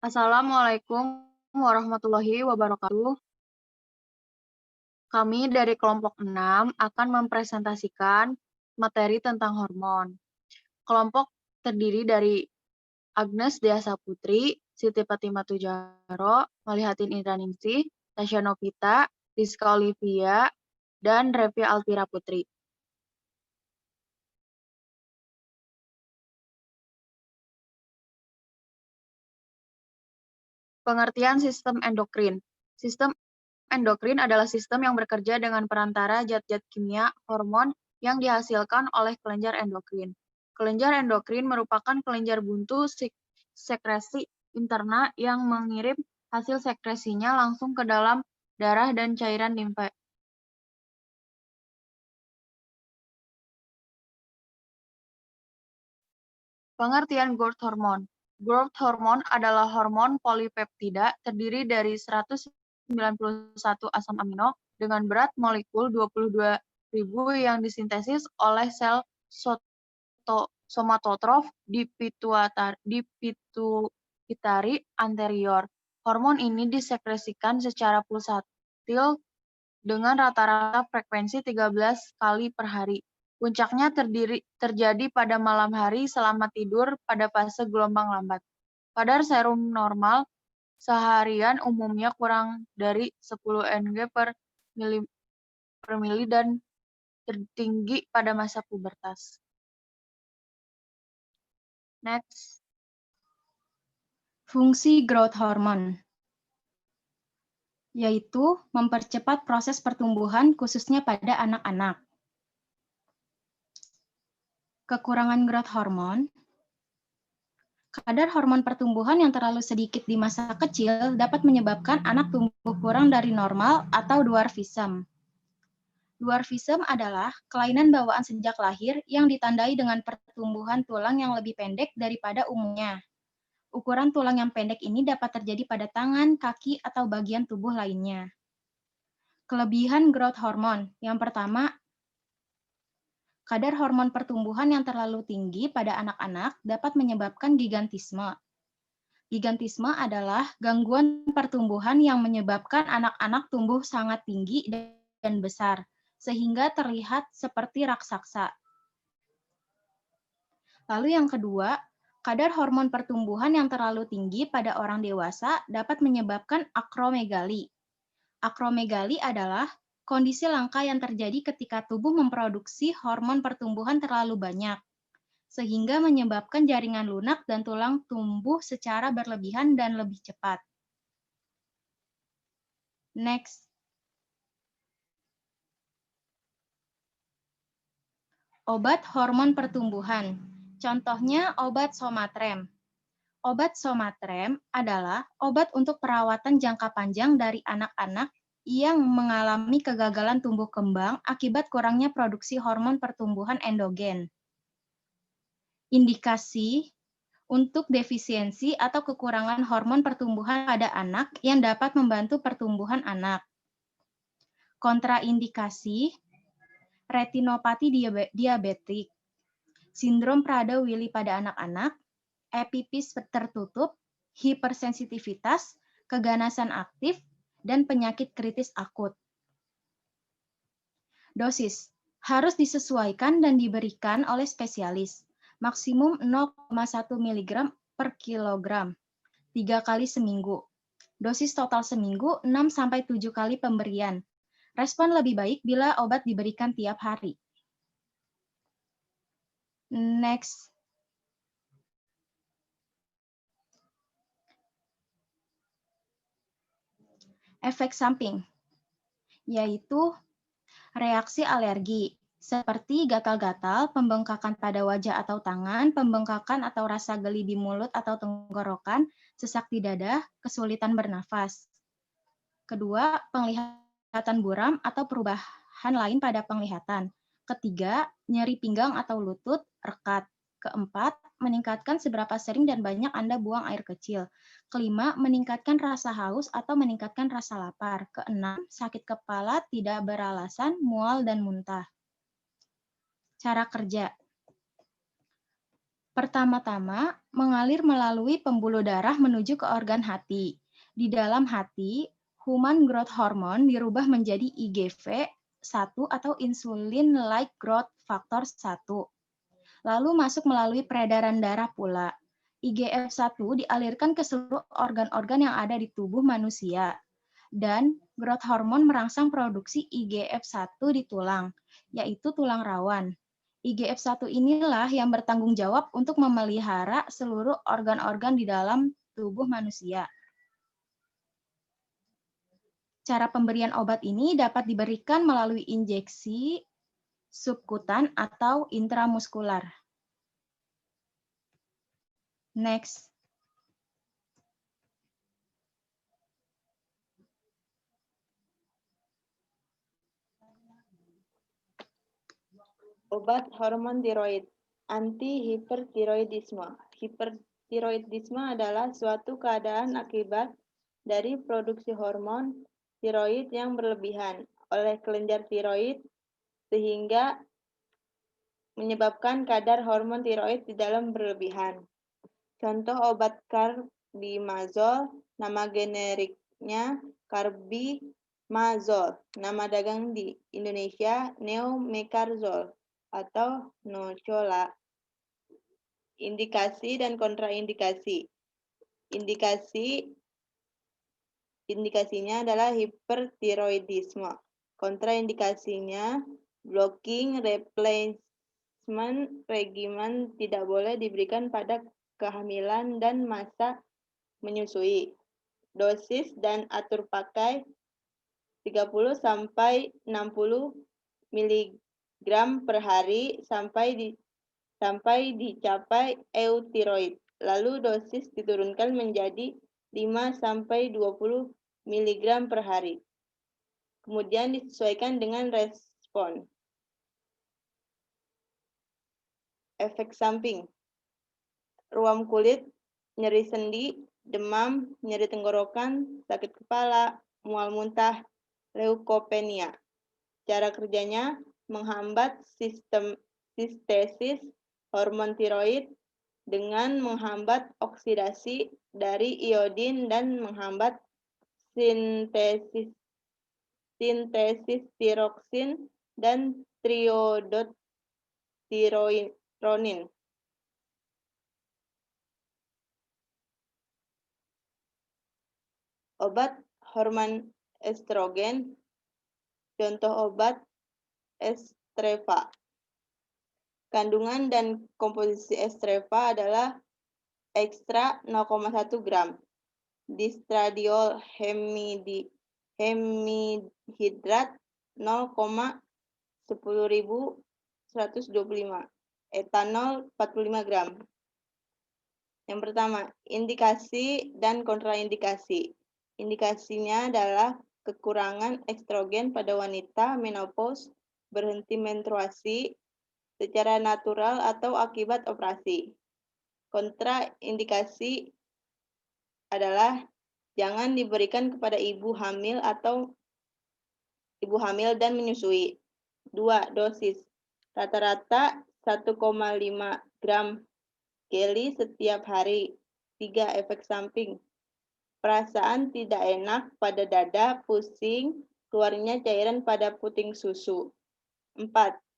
Assalamualaikum warahmatullahi wabarakatuh. Kami dari kelompok 6 akan mempresentasikan materi tentang hormon. Kelompok terdiri dari Agnes Deasa Putri, Siti Fatimah Tujaro, Malihatin Indraningsih, Tasya Novita, Rizka Olivia, dan Revi Alvira Putri. Pengertian sistem endokrin. Sistem endokrin adalah sistem yang bekerja dengan perantara zat-zat kimia, hormon, yang dihasilkan oleh kelenjar endokrin. Kelenjar endokrin merupakan kelenjar buntu sekresi interna yang mengirim hasil sekresinya langsung ke dalam darah dan cairan limfa. Pengertian growth hormone. Growth hormone adalah hormon polipeptida terdiri dari 191 asam amino dengan berat molekul 22.000 yang disintesis oleh sel somatotrof di pituitari anterior. Hormon ini disekresikan secara pulsatil dengan rata-rata frekuensi 13 kali per hari. Puncaknya terjadi pada malam hari selama tidur pada fase gelombang lambat. Kadar serum normal seharian umumnya kurang dari 10 Ng per mili dan tertinggi pada masa pubertas. Next. Fungsi growth hormone yaitu mempercepat proses pertumbuhan khususnya pada anak-anak. Kekurangan growth hormone. Kadar hormon pertumbuhan yang terlalu sedikit di masa kecil dapat menyebabkan anak tumbuh kurang dari normal atau dwarfism. Dwarfism adalah kelainan bawaan sejak lahir yang ditandai dengan pertumbuhan tulang yang lebih pendek daripada umumnya. Ukuran tulang yang pendek ini dapat terjadi pada tangan, kaki, atau bagian tubuh lainnya. Kelebihan growth hormone. Yang pertama, kadar hormon pertumbuhan yang terlalu tinggi pada anak-anak dapat menyebabkan gigantisme. Gigantisme adalah gangguan pertumbuhan yang menyebabkan anak-anak tumbuh sangat tinggi dan besar, sehingga terlihat seperti raksasa. Lalu yang kedua, kadar hormon pertumbuhan yang terlalu tinggi pada orang dewasa dapat menyebabkan akromegali. Akromegali adalah kondisi langka yang terjadi ketika tubuh memproduksi hormon pertumbuhan terlalu banyak, sehingga menyebabkan jaringan lunak dan tulang tumbuh secara berlebihan dan lebih cepat. Next. Obat hormon pertumbuhan. Contohnya obat Somatrem. Obat Somatrem adalah obat untuk perawatan jangka panjang dari anak-anak yang mengalami kegagalan tumbuh kembang akibat kurangnya produksi hormon pertumbuhan endogen. Indikasi untuk defisiensi atau kekurangan hormon pertumbuhan pada anak yang dapat membantu pertumbuhan anak. Kontraindikasi, retinopati diabetik, sindrom Prader-Willi pada anak-anak, epipis tertutup, hipersensitivitas, keganasan aktif, dan penyakit kritis akut. Dosis harus disesuaikan dan diberikan oleh spesialis, maksimum 0,1 mg per kilogram, 3 kali seminggu. Dosis total seminggu 6-7 kali pemberian. Respon lebih baik bila obat diberikan tiap hari. Next. Efek samping, yaitu reaksi alergi, seperti gatal-gatal, pembengkakan pada wajah atau tangan, pembengkakan atau rasa geli di mulut atau tenggorokan, sesak di dada, kesulitan bernafas. Kedua, penglihatan buram atau perubahan lain pada penglihatan. Ketiga, nyeri pinggang atau lutut, rekat. Keempat, meningkatkan seberapa sering dan banyak Anda buang air kecil. Kelima, meningkatkan rasa haus atau meningkatkan rasa lapar. Keenam, sakit kepala tidak beralasan, mual, dan muntah. Cara kerja. Pertama-tama, mengalir melalui pembuluh darah menuju ke organ hati. Di dalam hati, human growth hormone dirubah menjadi IGF-1 atau insulin-like growth factor 1. Lalu masuk melalui peredaran darah pula. IGF-1 dialirkan ke seluruh organ-organ yang ada di tubuh manusia. Dan growth hormone merangsang produksi IGF-1 di tulang, yaitu tulang rawan. IGF-1 inilah yang bertanggung jawab untuk memelihara seluruh organ-organ di dalam tubuh manusia. Cara pemberian obat ini dapat diberikan melalui injeksi, subkutan, atau intramuskular. Next. Obat hormon tiroid, antihipertiroidisme. Hipertiroidisme adalah suatu keadaan akibat dari produksi hormon tiroid yang berlebihan oleh kelenjar tiroid sehingga menyebabkan kadar hormon tiroid di dalam berlebihan. Contoh obat carbimazole, nama generiknya carbimazole, nama dagang di Indonesia neomecarzole atau Nocola. Indikasi dan kontraindikasi. Indikasinya adalah hipertiroidisme. Kontraindikasinya blocking replacement regimen tidak boleh diberikan pada kehamilan dan masa menyusui. Dosis dan atur pakai 30 sampai 60 mg per hari sampai dicapai eutiroid. Lalu dosis diturunkan menjadi 5 sampai 20 mg per hari. Kemudian disesuaikan dengan respon. Efek samping. Ruam kulit, nyeri sendi, demam, nyeri tenggorokan, sakit kepala, mual muntah, leukopenia. Cara kerjanya menghambat sistem sintesis hormon tiroid dengan menghambat oksidasi dari iodin dan menghambat sintesis tiroksin dan triiodothyronin. Obat hormon estrogen, contoh obat Estreva. Kandungan dan komposisi Estreva adalah ekstra 0,1 gram, distradiol hemihidrat 0,10125, etanol 45 gram. Yang pertama, indikasi dan kontraindikasi. Indikasinya adalah kekurangan estrogen pada wanita menopause, berhenti menstruasi secara natural atau akibat operasi. Kontraindikasi adalah jangan diberikan kepada ibu hamil dan menyusui. 2. Dosis. Rata-rata 1,5 gram geli setiap hari. 3. Efek samping. Perasaan tidak enak pada dada, pusing, keluarnya cairan pada puting susu. 4.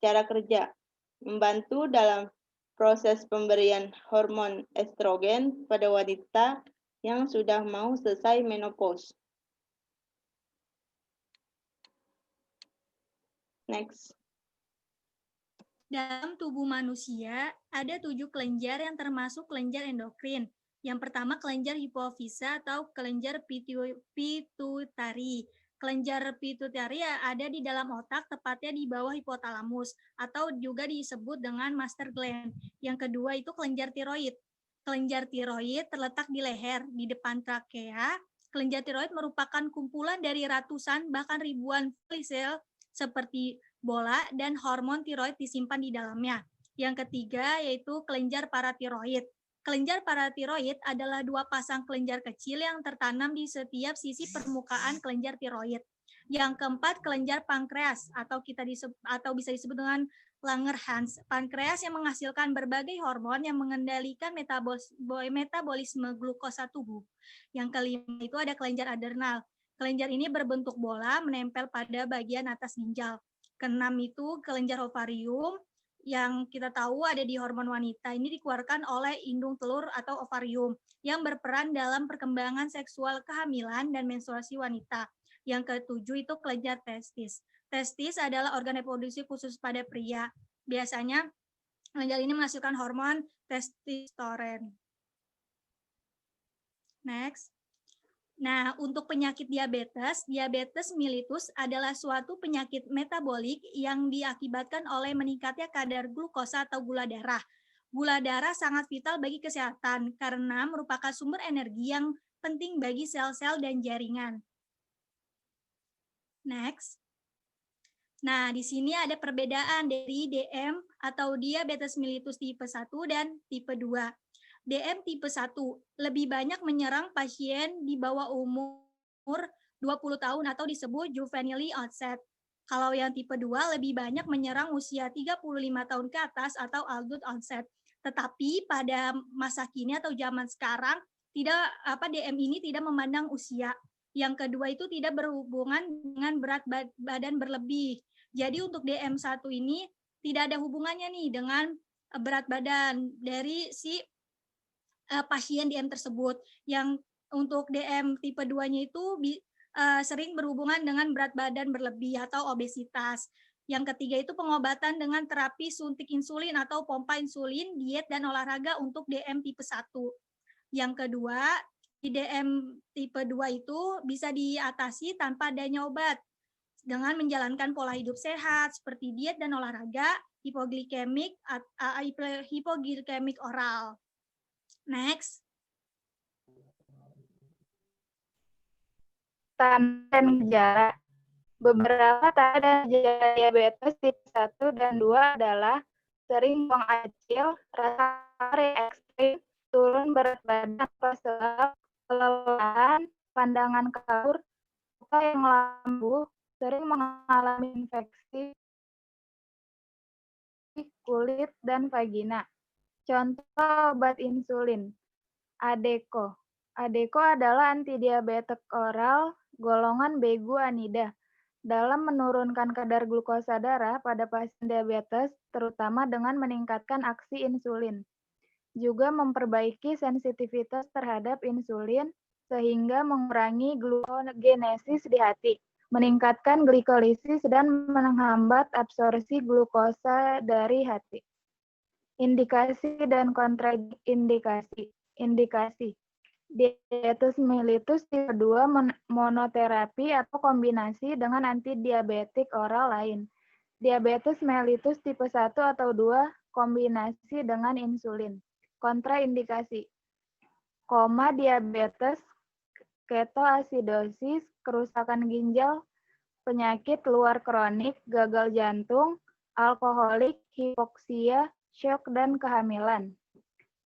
Cara kerja. Membantu dalam proses pemberian hormon estrogen pada wanita yang sudah mau selesai menopause. Next. Dalam tubuh manusia, ada 7 kelenjar yang termasuk kelenjar endokrin. Yang pertama, kelenjar hipofisa atau kelenjar pituitari. Kelenjar pituitari ada di dalam otak, tepatnya di bawah hipotalamus, atau juga disebut dengan master gland. Yang kedua itu kelenjar tiroid. Kelenjar tiroid terletak di leher, di depan trakea. Kelenjar tiroid merupakan kumpulan dari ratusan bahkan ribuan sel seperti bola dan hormon tiroid disimpan di dalamnya. Yang ketiga yaitu kelenjar paratiroid. Kelenjar paratiroid adalah 2 pasang kelenjar kecil yang tertanam di setiap sisi permukaan kelenjar tiroid. Yang keempat kelenjar pankreas atau bisa disebut dengan Langerhans, pankreas yang menghasilkan berbagai hormon yang mengendalikan metabolisme glukosa tubuh. Yang kelima itu ada kelenjar adrenal. Kelenjar ini berbentuk bola menempel pada bagian atas ginjal. Keenam itu kelenjar ovarium yang kita tahu ada di hormon wanita. Ini dikeluarkan oleh indung telur atau ovarium yang berperan dalam perkembangan seksual kehamilan dan menstruasi wanita. Yang ketujuh itu kelenjar testis. Testis adalah organ reproduksi khusus pada pria. Biasanya kelenjar ini menghasilkan hormon testosteron. Next. Nah, untuk penyakit diabetes mellitus adalah suatu penyakit metabolik yang diakibatkan oleh meningkatnya kadar glukosa atau gula darah. Gula darah sangat vital bagi kesehatan karena merupakan sumber energi yang penting bagi sel-sel dan jaringan. Next. Nah, di sini ada perbedaan dari DM atau diabetes mellitus tipe 1 dan tipe 2. DM tipe 1 lebih banyak menyerang pasien di bawah umur 20 tahun atau disebut juvenile onset. Kalau yang tipe 2 lebih banyak menyerang usia 35 tahun ke atas atau adult onset. Tetapi pada masa kini atau zaman sekarang DM ini tidak memandang usia. Yang kedua itu tidak berhubungan dengan berat badan berlebih. Jadi untuk DM1 ini tidak ada hubungannya nih dengan berat badan dari si pasien DM tersebut. Yang untuk DM tipe 2-nya itu sering berhubungan dengan berat badan berlebih atau obesitas. Yang ketiga itu pengobatan dengan terapi suntik insulin atau pompa insulin, diet, dan olahraga untuk DM tipe 1. Yang kedua, di DM tipe 2 itu bisa diatasi tanpa adanya obat dengan menjalankan pola hidup sehat seperti diet dan olahraga, hipoglikemik oral. Next. Tanda dan gejala. Beberapa tanda dan gejala diabetes tipe 1 dan 2 adalah sering buang air kecil, rasa ekstrim, turun berat badan, lelah, kelelahan, pandangan kabur, luka yang kambuh, sering mengalami infeksi kulit dan vagina. Contoh obat insulin. Adeko. Adeko adalah antidiabetik oral golongan B-guanida dalam menurunkan kadar glukosa darah pada pasien diabetes, terutama dengan meningkatkan aksi insulin. Juga memperbaiki sensitivitas terhadap insulin sehingga mengurangi glukogenesis di hati, meningkatkan glikolisis dan menghambat absorpsi glukosa dari hati. Indikasi dan kontraindikasi. Indikasi. Diabetes mellitus tipe 2 monoterapi atau kombinasi dengan antidiabetik oral lain. Diabetes mellitus tipe 1 atau 2 kombinasi dengan insulin. Kontraindikasi. Koma diabetes, ketoasidosis, kerusakan ginjal, penyakit luar kronik, gagal jantung, alkoholik, hipoksia, shock, dan kehamilan.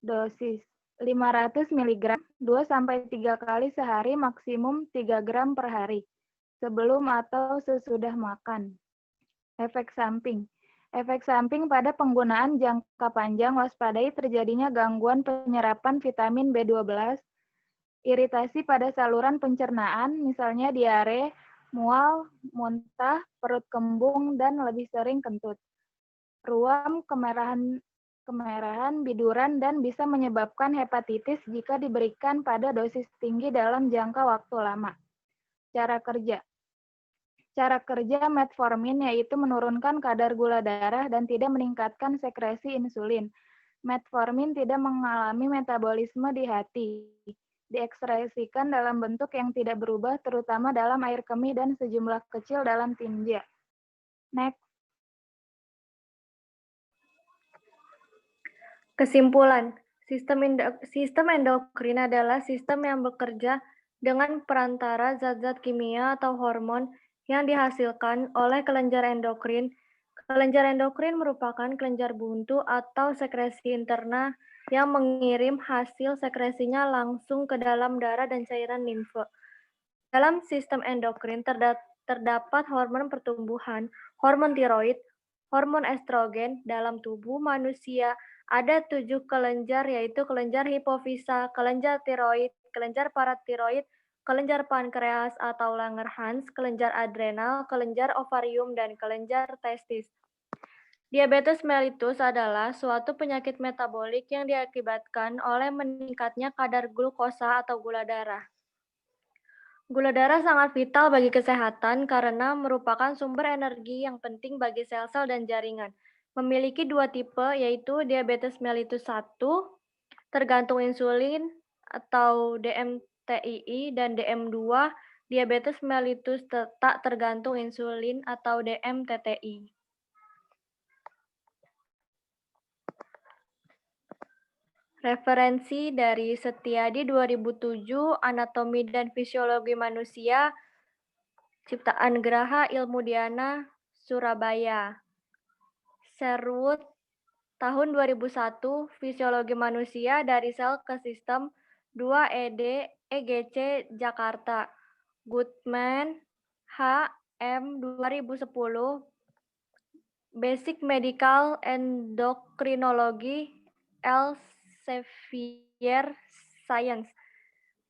Dosis 500 mg 2-3 kali sehari, maksimum 3 gram per hari, sebelum atau sesudah makan. Efek samping. Efek samping pada penggunaan jangka panjang, waspadai terjadinya gangguan penyerapan vitamin B12, iritasi pada saluran pencernaan, misalnya diare, mual, muntah, perut kembung, dan lebih sering kentut. Ruam, kemerahan, biduran, dan bisa menyebabkan hepatitis jika diberikan pada dosis tinggi dalam jangka waktu lama. Cara kerja. Cara kerja metformin yaitu menurunkan kadar gula darah dan tidak meningkatkan sekresi insulin. Metformin tidak mengalami metabolisme di hati. Diekspresikan dalam bentuk yang tidak berubah, terutama dalam air kemih dan sejumlah kecil dalam tinja. Next. Kesimpulan, sistem endokrin adalah sistem yang bekerja dengan perantara zat-zat kimia atau hormon yang dihasilkan oleh kelenjar endokrin. Kelenjar endokrin merupakan kelenjar buntu atau sekresi interna yang mengirim hasil sekresinya langsung ke dalam darah dan cairan limfe. Dalam sistem endokrin terdapat hormon pertumbuhan, hormon tiroid, hormon estrogen dalam tubuh manusia ada 7 kelenjar, yaitu kelenjar hipofisa, kelenjar tiroid, kelenjar paratiroid, kelenjar pankreas atau Langerhans, kelenjar adrenal, kelenjar ovarium, dan kelenjar testis. Diabetes mellitus adalah suatu penyakit metabolik yang diakibatkan oleh meningkatnya kadar glukosa atau gula darah. Gula darah sangat vital bagi kesehatan karena merupakan sumber energi yang penting bagi sel-sel dan jaringan. Memiliki 2 tipe, yaitu diabetes mellitus 1, tergantung insulin atau DMTII, dan DM2, diabetes mellitus tak tergantung insulin atau DMTTI. Referensi dari Setiadi 2007, Anatomi dan Fisiologi Manusia, Ciptaan Graha Ilmudiana, Surabaya. Sherwood, tahun 2001, Fisiologi Manusia dari Sel ke Sistem, 2 ed. EGC, Jakarta. Goodman, H. M. 2010, Basic Medical Endocrinology, Elsevier Science.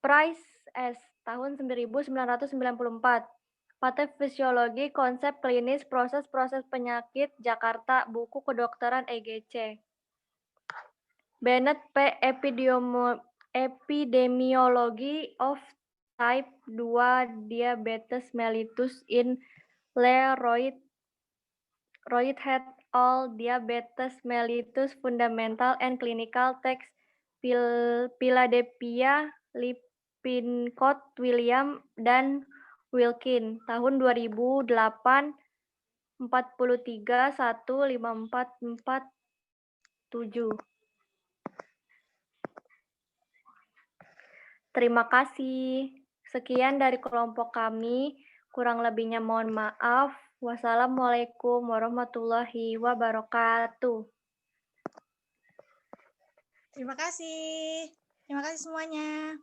Price S. tahun 1994. Patofisiologi, Konsep Klinis, Proses-Proses Penyakit, Jakarta, Buku Kedokteran EGC. Bennett P. Epidemiology of Type 2 Diabetes Mellitus in Leroy et al. Diabetes Mellitus Fundamental and Clinical Text, Philadelphia, Lippincott, William, dan Wilkin, tahun 2008, 43, 15447. Terima kasih. Sekian dari kelompok kami. Kurang lebihnya mohon maaf. Wassalamualaikum warahmatullahi wabarakatuh. Terima kasih. Terima kasih semuanya.